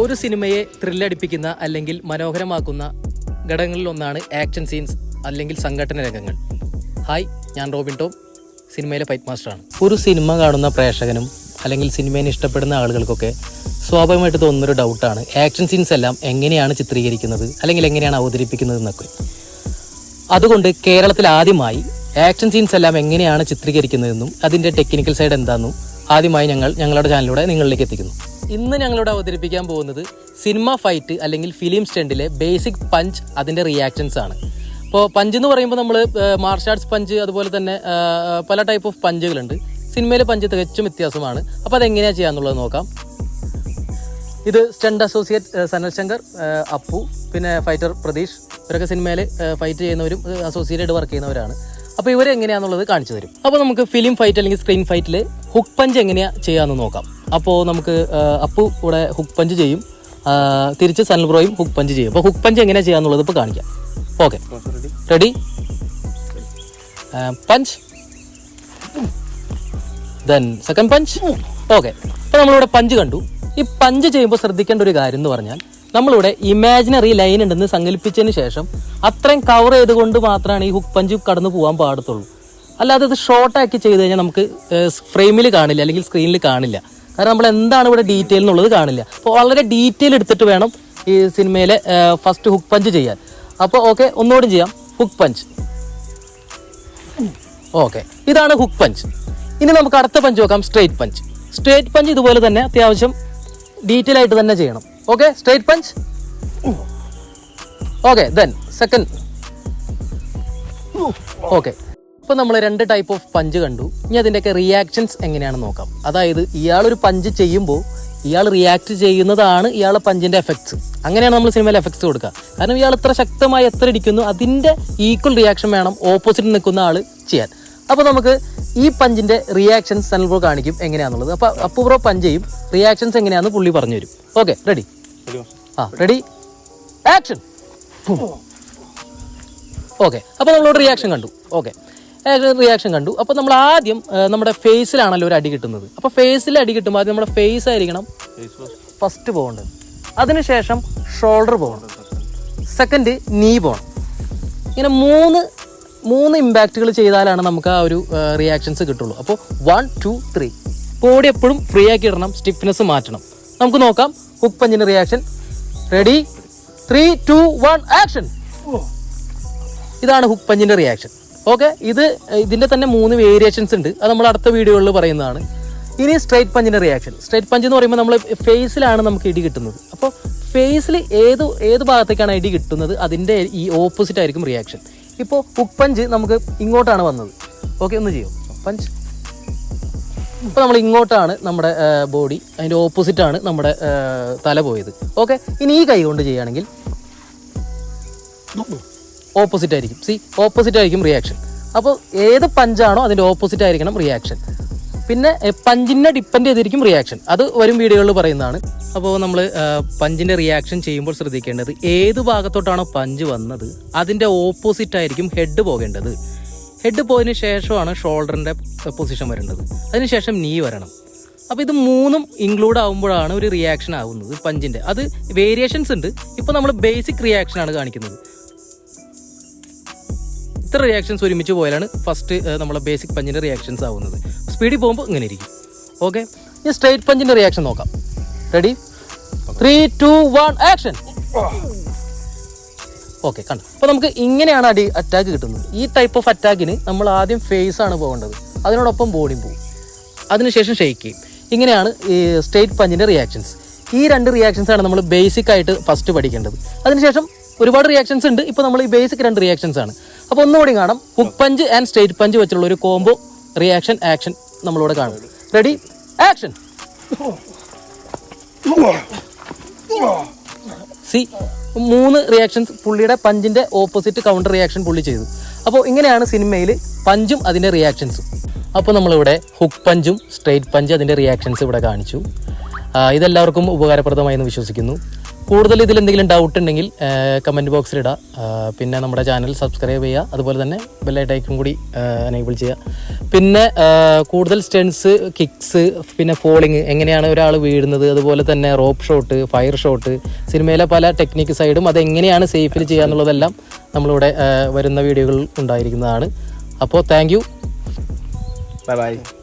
ഒരു സിനിമയെ ത്രില്ലടിപ്പിക്കുന്ന അല്ലെങ്കിൽ മനോഹരമാക്കുന്ന ഘടകങ്ങളിലൊന്നാണ് ആക്ഷൻ സീൻസ് അല്ലെങ്കിൽ സംഘട്ടന രംഗങ്ങൾ. ഹായ്, ഞാൻ റോബിൻ ടോം, സിനിമയിലെ ഫൈറ്റ് മാസ്റ്ററാണ്. ഒരു സിനിമ കാണുന്ന പ്രേക്ഷകനും അല്ലെങ്കിൽ സിനിമയെ ഇഷ്ടപ്പെടുന്ന ആളുകൾക്കൊക്കെ സ്വാഭാവികമായിട്ട് തോന്നുന്നൊരു ഡൗട്ടാണ് ആക്ഷൻ സീൻസ് എല്ലാം എങ്ങനെയാണ് ചിത്രീകരിക്കുന്നത് അല്ലെങ്കിൽ എങ്ങനെയാണ് അവതരിപ്പിക്കുന്നത് എന്നൊക്കെ. അതുകൊണ്ട് കേരളത്തിൽ ആദ്യമായി ആക്ഷൻ സീൻസ് എല്ലാം എങ്ങനെയാണ് ചിത്രീകരിക്കുന്നതെന്നും അതിൻ്റെ ടെക്നിക്കൽ സൈഡ് എന്താണെന്നും ആദ്യമായി ഞങ്ങളുടെ ചാനലിലൂടെ നിങ്ങളിലേക്ക് എത്തിക്കുന്നു. ഇന്ന് ഞങ്ങളിവിടെ അവതരിപ്പിക്കാൻ പോകുന്നത് സിനിമ ഫൈറ്റ് അല്ലെങ്കിൽ ഫിലിം സ്റ്റണ്ടിലെ ബേസിക് പഞ്ച്, അതിൻ്റെ റിയാക്ഷൻസ് ആണ്. ഇപ്പോൾ പഞ്ച് എന്ന് പറയുമ്പോൾ നമ്മൾ മാർഷൽ ആർട്സ് പഞ്ച്, അതുപോലെ തന്നെ പല ടൈപ്പ് ഓഫ് പഞ്ചുകളുണ്ട്. സിനിമയിലെ പഞ്ച് തികച്ചും വ്യത്യാസമാണ്. അപ്പോൾ അതെങ്ങനെയാണ് ചെയ്യാന്നുള്ളത് നോക്കാം. ഇത് സ്റ്റണ്ട് അസോസിയേറ്റ് സനൽ ശങ്കർ, അപ്പു, പിന്നെ ഫൈറ്റർ പ്രതീഷ്, ഇവരൊക്കെ സിനിമയിൽ ഫൈറ്റ് ചെയ്യുന്നവരും അസോസിയേറ്റഡ് വർക്ക് ചെയ്യുന്നവരാണ്. അപ്പോൾ ഇവരെങ്ങനെയാണെന്നുള്ളത് കാണിച്ചു തരും. അപ്പോൾ നമുക്ക് ഫിലിം ഫൈറ്റ് അല്ലെങ്കിൽ സ്ക്രീൻ ഫൈറ്റിൽ ഹുക്ക് പഞ്ച് എങ്ങനെയാണ് ചെയ്യാമെന്ന് നോക്കാം. അപ്പോൾ നമുക്ക് അപ്പു ഇവിടെ ഹുക്ക് പഞ്ച് ചെയ്യും, തിരിച്ച് സനൽ ബ്രോയും ഹുക്ക് പഞ്ച് ചെയ്യും. അപ്പോൾ ഹുക്ക് പഞ്ച് എങ്ങനെയാണ് ചെയ്യാന്നുള്ളത് ഇപ്പോൾ കാണിക്കാം. Okay, ready? Punch, then second punch. Okay, അപ്പോൾ നമ്മളിവിടെ പഞ്ച് കണ്ടു. ഈ പഞ്ച് ചെയ്യുമ്പോൾ ശ്രദ്ധിക്കേണ്ട ഒരു കാര്യം എന്ന് പറഞ്ഞാൽ നമ്മളിവിടെ ഇമാജിനറി ലൈൻ ഉണ്ടെന്ന് സങ്കല്പിച്ചതിന് ശേഷം അത്രയും കവർ ചെയ്തുകൊണ്ട് മാത്രമാണ് ഈ ഹുക്ക് പഞ്ച് കടന്നു പോകാൻ പാടത്തുള്ളൂ. അല്ലാതെ ഇത് ഷോർട്ടാക്കി ചെയ്ത് കഴിഞ്ഞാൽ നമുക്ക് ഫ്രെയിമിൽ കാണില്ല അല്ലെങ്കിൽ സ്ക്രീനിൽ കാണില്ല. കാരണം നമ്മൾ എന്താണ് ഇവിടെ ഡീറ്റെയിൽ എന്നുള്ളത് കാണില്ല. അപ്പോൾ വളരെ ഡീറ്റെയിൽ എടുത്തിട്ട് വേണം ഈ സിനിമയിലെ ഫസ്റ്റ് ഹുക്ക് പഞ്ച് ചെയ്യാൻ. അപ്പോൾ ഓക്കെ, ഒന്നുകൂടി ചെയ്യാം. Hook punch. ഓക്കെ, ഇതാണ് ഹുക്ക് പഞ്ച്. ഇനി നമുക്ക് അടുത്ത പഞ്ച് നോക്കാം, സ്ട്രേറ്റ് പഞ്ച്. സ്ട്രേറ്റ് പഞ്ച് ഇതുപോലെ തന്നെ അത്യാവശ്യം ഡീറ്റെയിൽ ആയിട്ട് തന്നെ ചെയ്യണം. Okay, straight punch. Okay, then second. Okay, ഇപ്പോൾ നമ്മൾ രണ്ട് ടൈപ്പ് ഓഫ് പഞ്ച് കണ്ടു. ഇനി അതിൻ്റെയൊക്കെ റിയാക്ഷൻസ് എങ്ങനെയാണെന്ന് നോക്കാം. അതായത് ഇയാളൊരു പഞ്ച് ചെയ്യുമ്പോൾ ഇയാൾ റിയാക്ട് ചെയ്യുന്നതാണ് ഇയാളെ പഞ്ചിൻ്റെ എഫക്ട്സ്. അങ്ങനെയാണ് നമ്മൾ സിനിമയിൽ എഫക്ട്സ് കൊടുക്കുക. കാരണം ഇയാൾ എത്ര ശക്തമായി എത്ര ഇടിക്കുന്നു അതിൻ്റെ ഈക്വൽ റിയാക്ഷൻ വേണം ഓപ്പോസിറ്റ് നിൽക്കുന്ന ആൾ ചെയ്യാൻ. അപ്പോൾ നമുക്ക് ഈ പഞ്ചിൻ്റെ റിയാക്ഷൻസ് സനൽ ബ്രോ കാണിക്കും എങ്ങനെയാണെന്നുള്ളത്. അപ്പോൾ അപ്പു ബ്രോ പഞ്ച് ചെയ്യും, റിയാക്ഷൻസ് എങ്ങനെയാണെന്ന് പുള്ളി പറഞ്ഞു തരും. Okay, ready? Ready, action. Okay, അപ്പോൾ നമ്മളോട് റിയാക്ഷൻ കണ്ടു. ഓക്കെ, റിയാക്ഷൻ കണ്ടു. അപ്പോൾ നമ്മൾ ആദ്യം നമ്മുടെ ഫേസിലാണല്ലോ ഒരു അടി കിട്ടുന്നത്. അപ്പോൾ ഫേസിൽ അടി കിട്ടുമ്പോൾ ആദ്യം നമ്മുടെ ഫേസ് ആയിരിക്കണം ഫസ്റ്റ് പോകേണ്ടത്. അതിനുശേഷം ഷോൾഡർ പോകണം, സെക്കൻഡ് നീ പോകണം. ഇങ്ങനെ മൂന്ന് ഇമ്പാക്റ്റുകൾ ചെയ്താലാണ് നമുക്ക് ആ ഒരു റിയാക്ഷൻസ് കിട്ടുള്ളൂ. അപ്പോൾ 1 2 3 ബോഡി എപ്പോഴും ഫ്രീ ആക്കി ഇടണം, സ്റ്റിഫ്നെസ് മാറ്റണം. നമുക്ക് നോക്കാം ഹുക്ക് പഞ്ചിന്റെ റിയാക്ഷൻ. Ready, 3 2 1 action. ഇതാണ് ഹുക്ക് പഞ്ചിന്റെ റിയാക്ഷൻ. ഓക്കെ, ഇതിന്റെ തന്നെ 3 വേരിയേഷൻസ് ഉണ്ട്. അത് നമ്മൾ അടുത്ത വീഡിയോകളിൽ പറയുന്നതാണ്. ഇനി സ്ട്രേറ്റ് പഞ്ചിന്റെ റിയാക്ഷൻ. സ്ട്രേറ്റ് പഞ്ച് എന്ന് പറയുമ്പോൾ നമ്മൾ ഫേസിലാണ് നമുക്ക് ഇടി കിട്ടുന്നത്. അപ്പോൾ ഫേസിൽ ഏത് ഭാഗത്തേക്കാണ് ഇടി കിട്ടുന്നത് അതിൻ്റെ ഈ ഓപ്പോസിറ്റ് ആയിരിക്കും റിയാക്ഷൻ. ഇപ്പോൾ ഹുക്ക് പഞ്ച് നമുക്ക് ഇങ്ങോട്ടാണ് വന്നത്. ഓക്കെ, ഒന്ന് ചെയ്യും പഞ്ച്. ഇപ്പോൾ നമ്മൾ ഇങ്ങോട്ടാണ് നമ്മുടെ ബോഡി, അതിൻ്റെ ഓപ്പോസിറ്റാണ് നമ്മുടെ തല പോയത്. ഓക്കെ, ഇനി ഈ കൈ കൊണ്ട് ചെയ്യുകയാണെങ്കിൽ ഓപ്പോസിറ്റ് ആയിരിക്കും. ഓപ്പോസിറ്റ് ആയിരിക്കും റിയാക്ഷൻ. അപ്പോൾ ഏത് പഞ്ചാണോ അതിൻ്റെ ഓപ്പോസിറ്റ് ആയിരിക്കണം റിയാക്ഷൻ. പിന്നെ പഞ്ചിനെ ഡിപ്പെൻഡ് ചെയ്തിരിക്കും റിയാക്ഷൻ. അത് വരും വീഡിയോകളിൽ പറയുന്നതാണ്. അപ്പോൾ നമ്മൾ പഞ്ചിൻ്റെ റിയാക്ഷൻ ചെയ്യുമ്പോൾ ശ്രദ്ധിക്കേണ്ടത് ഏത് ഭാഗത്തോട്ടാണോ പഞ്ച് വന്നത് അതിൻ്റെ ഓപ്പോസിറ്റ് ആയിരിക്കും ഹെഡ് പോകേണ്ടത്. ഹെഡ് പോയതിന് ശേഷമാണ് ഷോൾഡറിൻ്റെ പൊസിഷൻ വരേണ്ടത്. അതിനുശേഷം നീ വരണം. അപ്പോൾ ഇത് 3ഉം ഇൻക്ലൂഡ് ആകുമ്പോഴാണ് ഒരു റിയാക്ഷൻ ആവുന്നത് പഞ്ചിൻ്റെ. അത് വേരിയേഷൻസ് ഉണ്ട്. ഇപ്പോൾ നമ്മൾ ബേസിക് റിയാക്ഷനാണ് കാണിക്കുന്നത്. ഇത്ര റിയാക്ഷൻസ് ഒരുമിച്ച് പോയാലാണ് ഫസ്റ്റ് നമ്മളെ ബേസിക് പഞ്ചിൻ്റെ റിയാക്ഷൻസ് ആവുന്നത്. സ്പീഡിൽ പോകുമ്പോൾ ഇങ്ങനെ ഇരിക്കും. ഓക്കെ, ഇനി സ്ട്രേറ്റ് പഞ്ചിൻ്റെ റിയാക്ഷൻ നോക്കാം. Ready, 3 2 1 action. ഓക്കെ കണ്ടു. അപ്പോൾ നമുക്ക് ഇങ്ങനെയാണ് അറ്റാക്ക് കിട്ടുന്നത്. ഈ ടൈപ്പ് ഓഫ് അറ്റാക്കിന് നമ്മൾ ആദ്യം ഫേസ് ആണ് പോകേണ്ടത്, അതിനോടൊപ്പം ബോഡിയും പോകും, അതിനുശേഷം ഷെയ്ക്ക് ചെയ്യും. ഇങ്ങനെയാണ് ഈ സ്ട്രേറ്റ് പഞ്ചിൻ്റെ റിയാക്ഷൻസ്. ഈ 2 റിയാക്ഷൻസാണ് നമ്മൾ ബേസിക് ആയിട്ട് ഫസ്റ്റ് പഠിക്കേണ്ടത്. അതിനുശേഷം ഒരുപാട് റിയാക്ഷൻസ് ഉണ്ട്. ഇപ്പോൾ നമ്മൾ ഈ ബേസിക് 2 റിയാക്ഷൻസ് ആണ്. അപ്പോൾ ഒന്നുകൂടി കാണാം. Hook punch and straight punch വെച്ചുള്ള ഒരു കോംബോ റിയാക്ഷൻ ആക്ഷൻ നമ്മളിവിടെ കാണും. Ready, action. സി 3 റിയാക്ഷൻസ് പുള്ളിയുടെ പഞ്ചിൻ്റെ ഓപ്പോസിറ്റ് കൗണ്ടർ റിയാക്ഷൻ പുള്ളി ചെയ്തു. അപ്പോൾ ഇങ്ങനെയാണ് സിനിമയിൽ പഞ്ചും അതിൻ്റെ റിയാക്ഷൻസും. അപ്പോൾ നമ്മളിവിടെ ഹുക്ക് പഞ്ചും സ്ട്രേറ്റ് പഞ്ച് അതിൻ്റെ റിയാക്ഷൻസ് ഇവിടെ കാണിച്ചു. ഇതെല്ലാവർക്കും ഉപകാരപ്രദമായി എന്ന് വിശ്വസിക്കുന്നു. കൂടുതൽ ഇതിലെന്തെങ്കിലും ഡൗട്ട് ഉണ്ടെങ്കിൽ കമൻറ്റ് ബോക്സിൽ ഇടുക. പിന്നെ നമ്മുടെ ചാനൽ സബ്സ്ക്രൈബ് ചെയ്യുക, അതുപോലെ തന്നെ ബെല്ലൈക്കൺ കൂടി എനേബിൾ ചെയ്യുക. പിന്നെ കൂടുതൽ സ്റ്റൺസ്, കിക്സ്, പിന്നെ ഫോളിങ്, എങ്ങനെയാണ് ഒരാൾ വീഴുന്നത്, അതുപോലെ തന്നെ റോപ്പ് ഷോട്ട്, ഫയർ ഷോട്ട്, സിനിമയിലെ പല ടെക്നിക്ക് സൈഡും അതെങ്ങനെയാണ് സേഫിൽ ചെയ്യുക എന്നുള്ളതെല്ലാം നമ്മളിവിടെ വരുന്ന വീഡിയോകൾ ഉണ്ടായിരിക്കുന്നതാണ്. അപ്പോൾ താങ്ക് യു, ബൈ ബൈ.